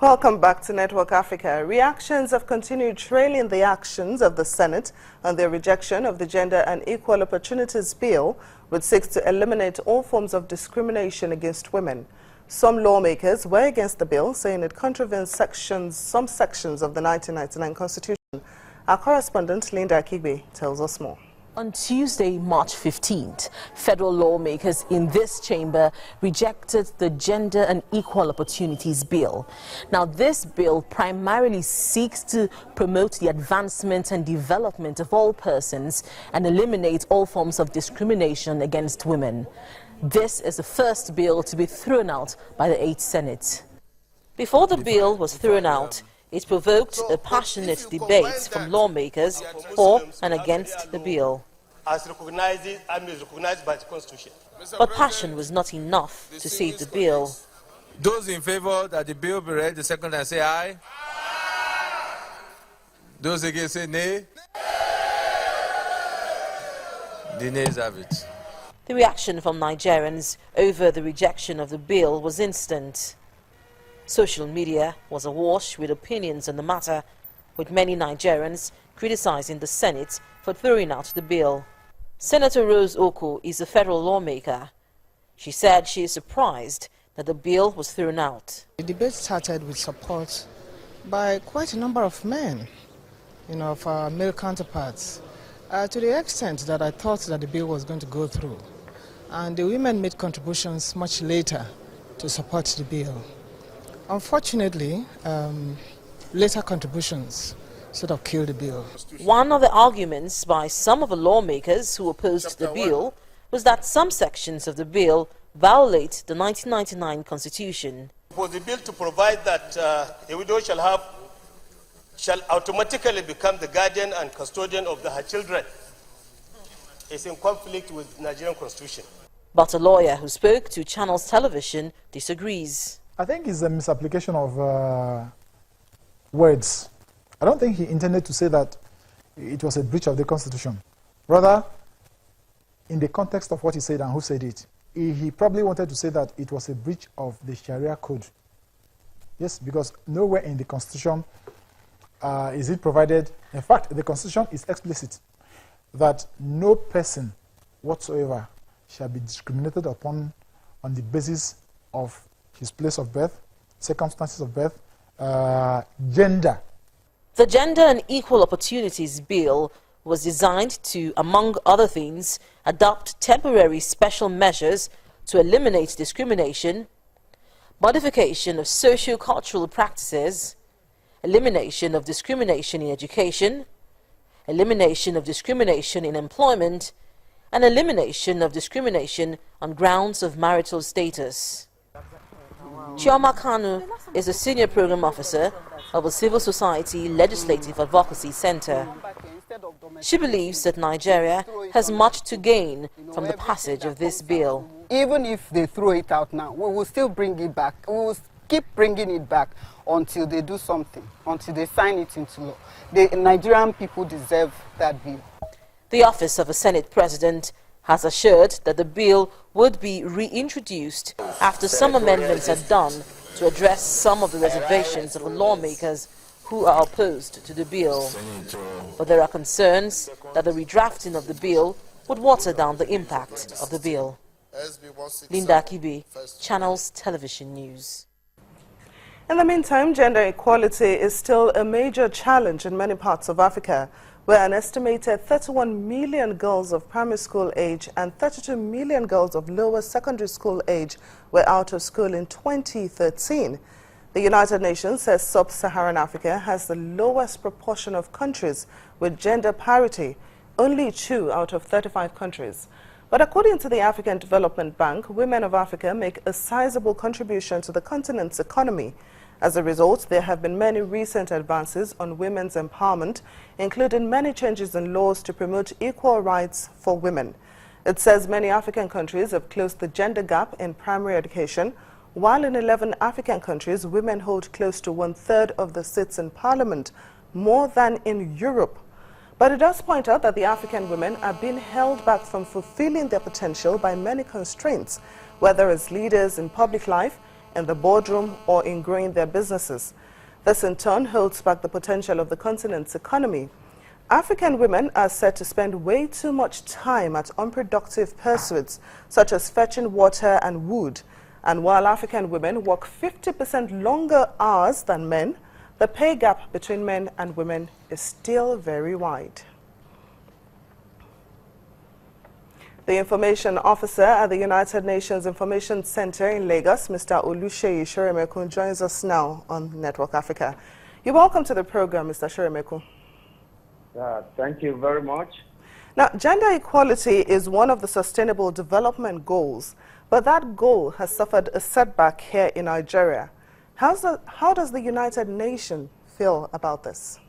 Welcome back to Network Africa. Reactions have continued trailing the actions of the Senate on their rejection of the Gender and Equal Opportunities Bill, which seeks to eliminate all forms of discrimination against women. Some lawmakers were against the bill, saying it contravenes some sections of the 1999 Constitution. Our correspondent, Linda Akigbe, tells us more. On Tuesday, March 15th, federal lawmakers in this chamber rejected the Gender and Equal Opportunities Bill. Now, this bill primarily seeks to promote the advancement and development of all persons and eliminate all forms of discrimination against women. This is the first bill to be thrown out by the 8th Senate. Before the bill was thrown out, it provoked a passionate debate from lawmakers for and against the bill. As recognized by the Constitution. But passion was not enough to save the bill. Those in favor that the bill be read the second time say aye. Those against say nay. The nays have it. The reaction from Nigerians over the rejection of the bill was instant. Social media was awash with opinions on the matter, with many Nigerians criticizing the Senate for throwing out the bill. Senator Rose Oko is a federal lawmaker. She said she is surprised that the bill was thrown out. The debate started with support by quite a number of men, of our male counterparts, to the extent that I thought that the bill was going to go through. And the women made contributions much later to support the bill. Unfortunately, later contributions sort of killed the bill. One of the arguments by some of the lawmakers who opposed the bill was that some sections of the bill violate the 1999 Constitution. For the bill to provide that a widow shall automatically become the guardian and custodian of her children is in conflict with the Nigerian Constitution. But a lawyer who spoke to Channels Television disagrees. I think it's a misapplication of words. I don't think he intended to say that it was a breach of the Constitution. Rather, in the context of what he said and who said it, he probably wanted to say that it was a breach of the Sharia code. Yes, because nowhere in the Constitution is it provided. In fact, the Constitution is explicit that no person whatsoever shall be discriminated upon on the basis of his place of birth, circumstances of birth, gender. The Gender and Equal Opportunities Bill was designed to, among other things, adopt temporary special measures to eliminate discrimination, modification of socio-cultural practices, elimination of discrimination in education, elimination of discrimination in employment, and elimination of discrimination on grounds of marital status. Chioma Kanu is a senior program officer of the Civil Society Legislative Advocacy Center. She believes that Nigeria has much to gain from the passage of this bill. Even if they throw it out now, we will still bring it back. We will keep bringing it back until they do something, until they sign it into law. The Nigerian people deserve that bill. The office of the Senate President has assured that the bill would be reintroduced after some amendments are done to address some of the reservations of the lawmakers who are opposed to the bill. But there are concerns that the redrafting of the bill would water down the impact of the bill. Linda Akibe, Channels Television News. In the meantime, gender equality is still a major challenge in many parts of Africa, where an estimated 31 million girls of primary school age and 32 million girls of lower secondary school age were out of school in 2013. The United Nations says sub-Saharan Africa has the lowest proportion of countries with gender parity, only 2 out of 35 countries. But according to the African Development Bank, women of Africa make a sizable contribution to the continent's economy. As a result, there have been many recent advances on women's empowerment, including many changes in laws to promote equal rights for women. It says many African countries have closed the gender gap in primary education, while in 11 African countries, women hold close to 1/3 of the seats in parliament, more than in Europe. But it does point out that the African women are being held back from fulfilling their potential by many constraints, whether as leaders in public life, in the boardroom, or in growing their businesses. This in turn holds back the potential of the continent's economy. African women are said to spend way too much time at unproductive pursuits such as fetching water and wood. And while African women work 50% longer hours than men, the pay gap between men and women is still very wide. The information officer at the United Nations Information Center in Lagos, Mr. Oluseyi Soremeku, joins us now on Network Africa. You're welcome to the program, Mr. Soremeku. Thank you very much. Now, gender equality is one of the Sustainable Development Goals, but that goal has suffered a setback here in Nigeria. How does the United Nations feel about this?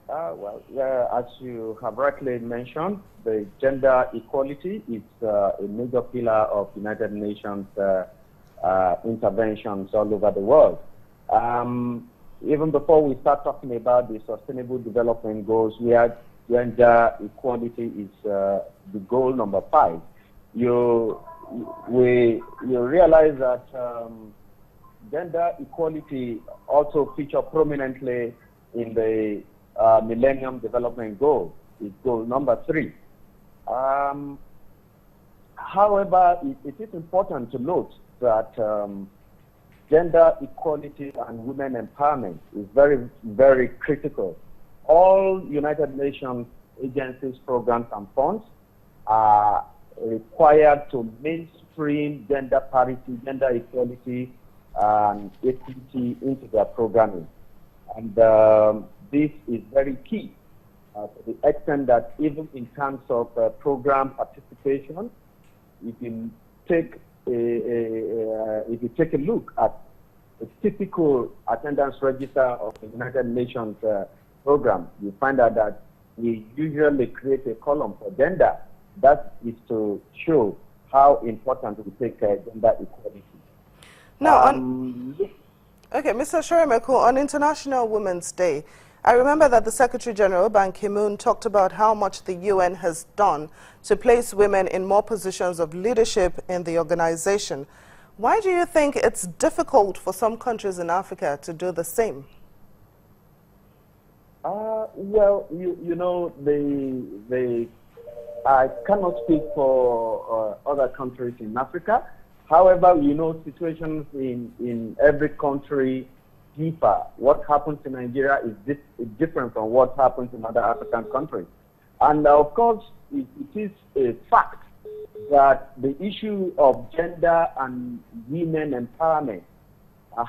As you have rightly mentioned, the gender equality is a major pillar of United Nations interventions all over the world. Even before we start talking about the Sustainable Development Goals, gender equality is the goal number 5. You realize that gender equality also features prominently in the Millennium Development Goal. It's goal number 3. However, it is important to note that gender equality and women empowerment is very, very critical. All United Nations agencies, programs, and funds are required to mainstream gender parity, gender equality, and equity into their programming. And this is very key to the extent that even in terms of program participation, if you take a look at a typical attendance register of the United Nations program, you find out that we usually create a column for gender. That is to show how important we take gender equality. Now, okay, Mr. Soremeku, on International Women's Day, I remember that the Secretary General, Ban Ki-moon, talked about how much the UN has done to place women in more positions of leadership in the organization. Why do you think it's difficult for some countries in Africa to do the same? Well, you know, I cannot speak for other countries in Africa. However, you know, situations in every country differ. What happens in Nigeria is different from what happens in other African countries. And of course, it is a fact that the issue of gender and women empowerment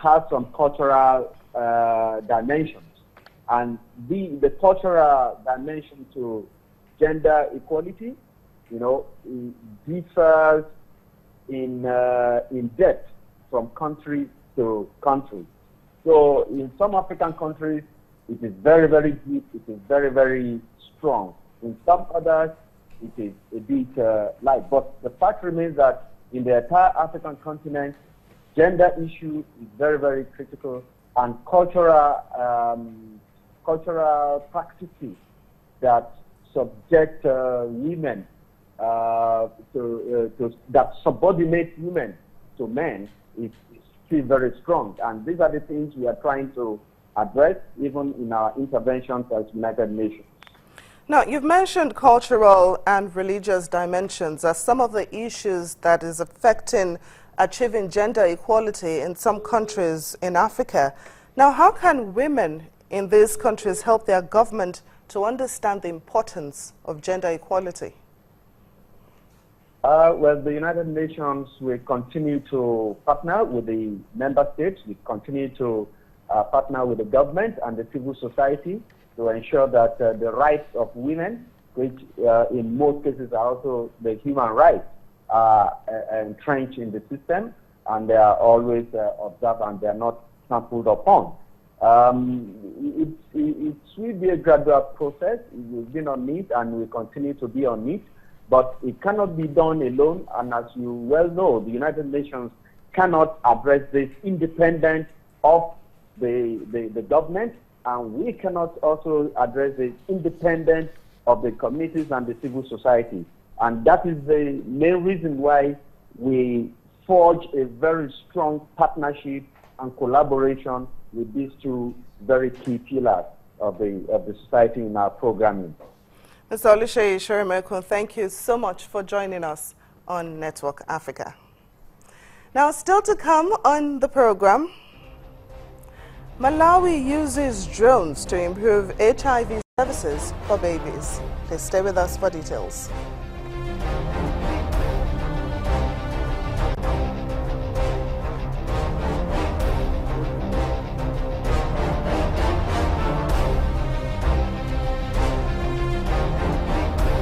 has some cultural dimensions. And the cultural dimension to gender equality, you know, differs in depth from country to country. So in some African countries, it is very, very deep, it is very, very strong. In some others, it is a bit light. But the fact remains that in the entire African continent, gender issue is very, very critical, and cultural practices that subject women that subordinate women to men is still very strong. And these are the things we are trying to address even in our interventions as United Nations. Now, you've mentioned cultural and religious dimensions as some of the issues that is affecting achieving gender equality in some countries in Africa. Now, how can women in these countries help their government to understand the importance of gender equality? Well, the United Nations will continue to partner with the member states. We continue to partner with the government and the civil society to ensure that the rights of women, which in most cases are also the human rights, are entrenched in the system, and they are always observed and they are not trampled upon. It will be a gradual process. We've been on it and we continue to be on it. But it cannot be done alone, and as you well know, the United Nations cannot address this independent of the government, and we cannot also address this independent of the communities and the civil society. And that is the main reason why we forge a very strong partnership and collaboration with these two very key pillars of the society in our programming. Mr. Oluseyi Sorimokun, thank you so much for joining us on Network Africa. Now, still to come on the program, Malawi uses drones to improve HIV services for babies. Please stay with us for details.